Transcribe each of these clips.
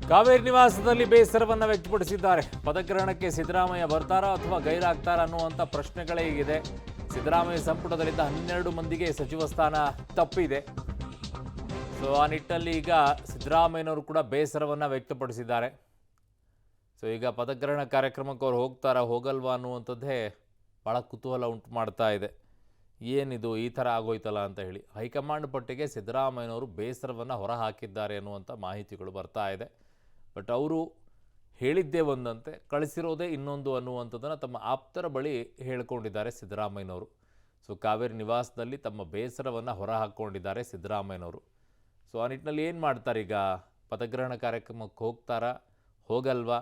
ಕಾವೇರಿ ನಿವಾಸದಲ್ಲಿ ಬೇಸರವನ್ನು ವ್ಯಕ್ತಪಡಿಸಿದ್ದಾರೆ. ಪದಗ್ರಹಣಕ್ಕೆ ಸಿದ್ದರಾಮಯ್ಯ ಬರ್ತಾರಾ ಅಥವಾ ಗೈರಾಗ್ತಾರಾ ಅನ್ನುವಂಥ ಪ್ರಶ್ನೆಗಳೇ ಈಗಿದೆ. ಸಿದ್ದರಾಮಯ್ಯ ಸಂಪುಟದಲ್ಲಿದ್ದ 12 ಮಂದಿಗೆ ಸಚಿವ ಸ್ಥಾನ ತಪ್ಪಿದೆ. ಸೊ ಆ ನಿಟ್ಟಿನಲ್ಲಿ ಈಗ ಸಿದ್ದರಾಮಯ್ಯನವರು ಕೂಡ ಬೇಸರವನ್ನು ವ್ಯಕ್ತಪಡಿಸಿದ್ದಾರೆ. ಸೊ ಈಗ ಪದಗ್ರಹಣ ಕಾರ್ಯಕ್ರಮಕ್ಕೆ ಅವ್ರು ಹೋಗ್ತಾರಾ ಹೋಗಲ್ವಾ ಅನ್ನುವಂಥದ್ದೇ ಭಾಳ ಕುತೂಹಲ ಉಂಟು ಮಾಡ್ತಾ ಇದೆ. ಏನಿದು ಈ ಥರ ಆಗೋಯ್ತಲ್ಲ ಅಂತ ಹೇಳಿ ಹೈಕಮಾಂಡ್ ಪಟ್ಟಿಗೆ ಸಿದ್ದರಾಮಯ್ಯನವರು ಬೇಸರವನ್ನು ಹೊರಹಾಕಿದ್ದಾರೆ ಅನ್ನುವಂಥ ಮಾಹಿತಿಗಳು ಬರ್ತಾ ಇದೆ. ಬಟ್ ಅವರು ಹೇಳಿದ್ದೇ ಒಂದಂತೆ ಕಳಿಸಿರೋದೇ ಇನ್ನೊಂದು ಅನ್ನುವಂಥದ್ದನ್ನು ತಮ್ಮ ಆಪ್ತರ ಬಳಿ ಹೇಳ್ಕೊಂಡಿದ್ದಾರೆ ಸಿದ್ದರಾಮಯ್ಯನವರು. ಸೊ ಕಾವೇರಿ ನಿವಾಸದಲ್ಲಿ ತಮ್ಮ ಬೇಸರವನ್ನು ಹೊರಹಾಕ್ಕೊಂಡಿದ್ದಾರೆ ಸಿದ್ದರಾಮಯ್ಯನವರು. ಸೊ ಆ ನಿಟ್ಟಿನಲ್ಲಿ ಏನು ಮಾಡ್ತಾರೆ ಈಗ? ಪದಗ್ರಹಣ ಕಾರ್ಯಕ್ರಮಕ್ಕೆ ಹೋಗ್ತಾರಾ ಹೋಗಲ್ವಾ?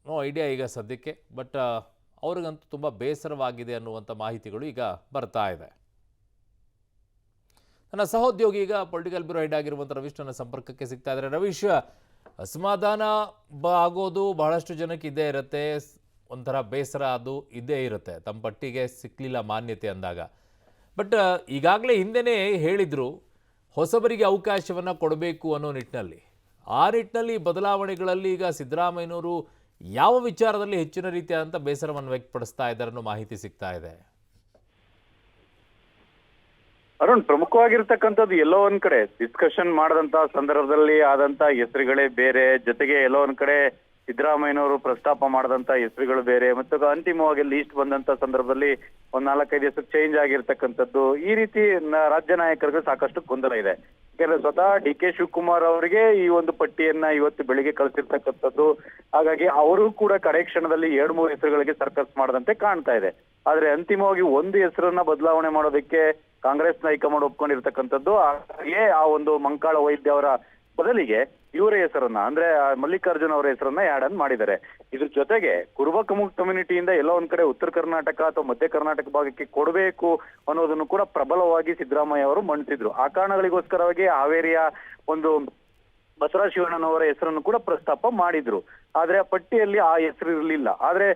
ನೋ ಐಡಿಯಾ ಈಗ ಸದ್ಯಕ್ಕೆ. ಬಟ್ ಅವ್ರಿಗಂತೂ ತುಂಬ ಬೇಸರವಾಗಿದೆ ಅನ್ನುವಂಥ ಮಾಹಿತಿಗಳು ಈಗ ಬರ್ತಾ ಇದೆ. ನನ್ನ ಸಹೋದ್ಯೋಗಿ ಈಗ ಪೊಲಿಟಿಕಲ್ ಬ್ಯೂರೋ ಹೆಡ್ ಆಗಿರುವಂಥ ರವೀಶ್ ನನ್ನ ಸಂಪರ್ಕಕ್ಕೆ ಸಿಗ್ತಾ ಇದ್ದಾರೆ. ರವೀಶ್, ಅಸಮಾಧಾನ ಆಗೋದು ಬಹಳಷ್ಟು ಜನಕ್ಕೆ ಇದ್ದೇ ಇರುತ್ತೆ, ಒಂಥರ ಬೇಸರ ಅದು ಇದ್ದೇ ಇರುತ್ತೆ ತಮ್ಮ ಪಟ್ಟಿಗೆ ಸಿಕ್ಕಲಿಲ್ಲ ಮಾನ್ಯತೆ ಅಂದಾಗ. ಬಟ್ ಈಗಾಗಲೇ ಹಿಂದೆನೇ ಹೇಳಿದರು ಹೊಸಬರಿಗೆ ಅವಕಾಶವನ್ನು ಕೊಡಬೇಕು ಅನ್ನೋ ನಿಟ್ಟಿನಲ್ಲಿ. ಆ ನಿಟ್ಟಿನಲ್ಲಿ ಬದಲಾವಣೆಗಳಲ್ಲಿ ಈಗ ಸಿದ್ದರಾಮಯ್ಯನವರು ಯಾವ ವಿಚಾರದಲ್ಲಿ ಹೆಚ್ಚಿನ ರೀತಿಯಾದಂಥ ಬೇಸರವನ್ನು ವ್ಯಕ್ತಪಡಿಸ್ತಾ ಇದ್ದಾರೆ ಅನ್ನೋ ಮಾಹಿತಿ ಸಿಗ್ತಾ ಇದೆ? ಅರುಣ್, ಪ್ರಮುಖವಾಗಿರ್ತಕ್ಕಂಥದ್ದು ಎಲ್ಲೋ ಒಂದ್ ಕಡೆ ಡಿಸ್ಕಷನ್ ಮಾಡದಂತ ಸಂದರ್ಭದಲ್ಲಿ ಆದಂತ ಹೆಸರುಗಳೇ ಬೇರೆ, ಜೊತೆಗೆ ಎಲ್ಲೋ ಒಂದ್ ಕಡೆ ಸಿದ್ದರಾಮಯ್ಯನವರು ಪ್ರಸ್ತಾಪ ಮಾಡದಂತ ಹೆಸರುಗಳು ಬೇರೆ, ಮತ್ತು ಅಂತಿಮವಾಗಿ ಲೀಸ್ಟ್ ಬಂದಂತ ಸಂದರ್ಭದಲ್ಲಿ ಒಂದ್ 4-5 ಹೆಸರು ಚೇಂಜ್ ಆಗಿರ್ತಕ್ಕಂಥದ್ದು. ಈ ರೀತಿ ರಾಜ್ಯ ನಾಯಕರಿಗೆ ಸಾಕಷ್ಟು ಗೊಂದಲ ಇದೆ. ಯಾಕಂದ್ರೆ ಸ್ವತಃ ಡಿ ಕೆ ಶಿವಕುಮಾರ್ ಅವರಿಗೆ ಈ ಒಂದು ಪಟ್ಟಿಯನ್ನ ಇವತ್ತು ಬೆಳಿಗ್ಗೆ ಕಳಿಸಿರ್ತಕ್ಕಂಥದ್ದು. ಹಾಗಾಗಿ ಅವರು ಕೂಡ ಕಡೆ ಕ್ಷಣದಲ್ಲಿ 2-3 ಹೆಸರುಗಳಿಗೆ ಸರ್ಕಸ್ ಮಾಡದಂತೆ ಕಾಣ್ತಾ ಇದೆ. ಆದ್ರೆ ಅಂತಿಮವಾಗಿ ಒಂದು ಹೆಸರನ್ನ ಬದಲಾವಣೆ ಮಾಡೋದಕ್ಕೆ ಕಾಂಗ್ರೆಸ್ ಹೈಕಮಾಂಡ್ ಒಪ್ಕೊಂಡಿರ್ತಕ್ಕಂಥದ್ದು. ಹಾಗೆ ಆ ಒಂದು ಮಂಕಾಳ ವೈದ್ಯ ಅವರ ಬದಲಿಗೆ ಇವರ ಹೆಸರನ್ನ ಅಂದ್ರೆ ಮಲ್ಲಿಕಾರ್ಜುನ್ ಅವರ ಹೆಸರನ್ನ ಆ್ಯಡ್ ಮಾಡಿದ್ದಾರೆ. ಇದ್ರ ಜೊತೆಗೆ ಕುರುಬ ಕಮ್ಯುನಿಟಿಯಿಂದ ಎಲ್ಲೋ ಒಂದ್ ಕಡೆ ಉತ್ತರ ಕರ್ನಾಟಕ ಅಥವಾ ಮಧ್ಯ ಕರ್ನಾಟಕ ಭಾಗಕ್ಕೆ ಕೊಡಬೇಕು ಅನ್ನೋದನ್ನು ಕೂಡ ಪ್ರಬಲವಾಗಿ ಸಿದ್ದರಾಮಯ್ಯ ಅವರು ಮಂಡಿಸಿದ್ರು. ಆ ಕಾರಣಗಳಿಗೋಸ್ಕರವಾಗಿ ಹಾವೇರಿಯ ಒಂದು ಬಸವರಾಜ ಶಿವಣ್ಣನವರ ಹೆಸರನ್ನು ಕೂಡ ಪ್ರಸ್ತಾಪ ಮಾಡಿದ್ರು. ಆದ್ರೆ ಆ ಪಟ್ಟಿಯಲ್ಲಿ ಆ ಹೆಸರು ಇರಲಿಲ್ಲ. ಆದ್ರೆ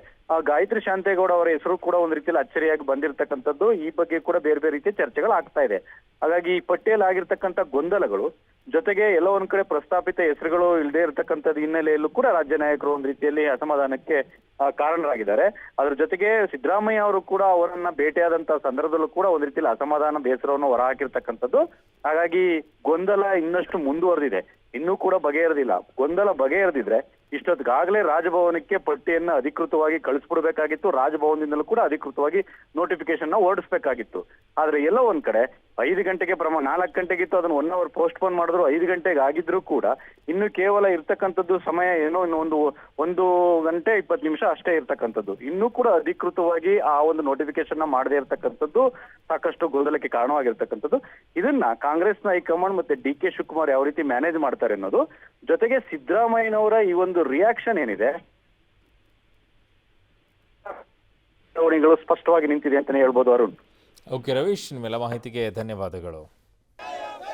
ಗಾಯತ್ರಿ ಶಾಂತೇಗೌಡ ಅವರ ಹೆಸರು ಕೂಡ ಒಂದ್ ರೀತಿಯಲ್ಲಿ ಅಚ್ಚರಿಯಾಗಿ ಬಂದಿರತಕ್ಕಂಥದ್ದು. ಈ ಬಗ್ಗೆ ಕೂಡ ಬೇರೆ ಬೇರೆ ರೀತಿಯ ಚರ್ಚೆಗಳು ಆಗ್ತಾ ಇದೆ. ಹಾಗಾಗಿ ಈ ಪಟ್ಟಿಯಲ್ಲಿ ಆಗಿರ್ತಕ್ಕಂಥ ಗೊಂದಲಗಳು ಜೊತೆಗೆ ಎಲ್ಲೋ ಒಂದ್ ಕಡೆ ಪ್ರಸ್ತಾಪಿತ ಹೆಸರುಗಳು ಇಲ್ಲದೆ ಇರತಕ್ಕಂಥದ್ದು ಹಿನ್ನೆಲೆಯಲ್ಲೂ ಕೂಡ ರಾಜ್ಯ ನಾಯಕರು ಒಂದ್ ರೀತಿಯಲ್ಲಿ ಅಸಮಾಧಾನಕ್ಕೆ ಕಾರಣರಾಗಿದ್ದಾರೆ. ಅದ್ರ ಜೊತೆಗೆ ಸಿದ್ದರಾಮಯ್ಯ ಅವರು ಕೂಡ ಅವರನ್ನ ಭೇಟಿಯಾದಂತಹ ಸಂದರ್ಭದಲ್ಲೂ ಕೂಡ ಒಂದ್ ರೀತಿಯಲ್ಲಿ ಅಸಮಾಧಾನ ಬೇಸರವನ್ನು ಹೊರಹಾಕಿರ್ತಕ್ಕಂಥದ್ದು. ಹಾಗಾಗಿ ಗೊಂದಲ ಇನ್ನಷ್ಟು ಮುಂದುವರೆದಿದೆ, ಇನ್ನೂ ಕೂಡ ಬಗೆಹರಿದಿಲ್ಲ. ಗೊಂದಲ ಬಗೆಹರಿದಿದ್ರೆ ಇಷ್ಟೊತ್ತಿಗಾಗಲೇ ರಾಜಭವನಕ್ಕೆ ಪಟ್ಟಿಯನ್ನ ಅಧಿಕೃತವಾಗಿ ಕಳಿಸ್ಬಿಡ್ಬೇಕಾಗಿತ್ತು. ರಾಜಭವನದಿಂದಲೂ ಕೂಡ ಅಧಿಕೃತವಾಗಿ ನೋಟಿಫಿಕೇಶನ್ ನ ಹೊರಡಿಸ್ಬೇಕಾಗಿತ್ತು. ಆದ್ರೆ ಎಲ್ಲೋ ಒಂದ್ ಕಡೆ 5 ಗಂಟೆಗೆ 4 ಗಂಟೆಗಿತ್ತು, ಅದನ್ನ 1 ಅವರ್ ಪೋಸ್ಟ್ ಪೋನ್ ಮಾಡಿದ್ರು. 5 ಗಂಟೆಗೆ ಆಗಿದ್ರು ಕೂಡ ಇನ್ನು ಕೇವಲ ಇರ್ತಕ್ಕಂಥದ್ದು ಸಮಯ ಏನೋ ಇನ್ನು 1 ಗಂಟೆ 20 ನಿಮಿಷ ಅಷ್ಟೇ ಇರ್ತಕ್ಕಂಥದ್ದು. ಇನ್ನೂ ಕೂಡ ಅಧಿಕೃತವಾಗಿ ಆ ಒಂದು ನೋಟಿಫಿಕೇಶನ್ ನ ಮಾಡದೇ ಇರ್ತಕ್ಕಂಥದ್ದು ಸಾಕಷ್ಟು ಗೊಂದಲಕ್ಕೆ ಕಾರಣವಾಗಿರ್ತಕ್ಕಂಥದ್ದು. ಇದನ್ನ ಕಾಂಗ್ರೆಸ್ನ ಹೈಕಮಾಂಡ್ ಮತ್ತೆ ಡಿ ಕೆ ಶಿವಕುಮಾರ್ ಯಾವ ರೀತಿ ಮ್ಯಾನೇಜ್ ಮಾಡ್ತಾರೆ ಅನ್ನೋದು, ಜೊತೆಗೆ ಸಿದ್ದರಾಮಯ್ಯನವರ ಈ ಒಂದು ರಿಯಾಕ್ಷನ್ ಏನಿದೆ ಸ್ಪಷ್ಟವಾಗಿ ನಿಂತಿದೆ ಅಂತಾನೆ ಹೇಳ್ಬೋದು ಅರುಣ್. ಓಕೆ ರವೀಶ್, ನಿಮ್ಮೆಲ್ಲ ಮಾಹಿತಿಗೆ ಧನ್ಯವಾದಗಳು.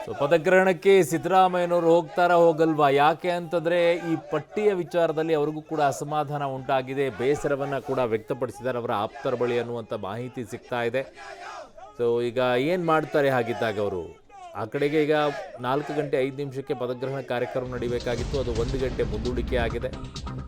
ಸೊ ಪದಗ್ರಹಣಕ್ಕೆ ಸಿದ್ದರಾಮಯ್ಯನವರು ಹೋಗ್ತಾರಾ ಹೋಗಲ್ವಾ? ಯಾಕೆ ಅಂತಂದರೆ ಈ ಪಟ್ಟಿಯ ವಿಚಾರದಲ್ಲಿ ಅವ್ರಿಗೂ ಕೂಡ ಅಸಮಾಧಾನ ಉಂಟಾಗಿದೆ, ಬೇಸರವನ್ನು ಕೂಡ ವ್ಯಕ್ತಪಡಿಸಿದ್ದಾರೆ ಅವರ ಆಪ್ತರ ಬಳಿ ಅನ್ನುವಂಥ ಮಾಹಿತಿ ಸಿಗ್ತಾ ಇದೆ. ಸೊ ಈಗ ಏನು ಮಾಡ್ತಾರೆ ಹಾಗಿದ್ದಾಗ ಅವರು? ಆ ಕಡೆಗೆ ಈಗ 4 ಗಂಟೆ 5 ನಿಮಿಷಕ್ಕೆ ಪದಗ್ರಹಣ ಕಾರ್ಯಕ್ರಮ ನಡೀಬೇಕಾಗಿತ್ತು, ಅದು 1 ಗಂಟೆ ಮುಂದೂಡಿಕೆ ಆಗಿದೆ.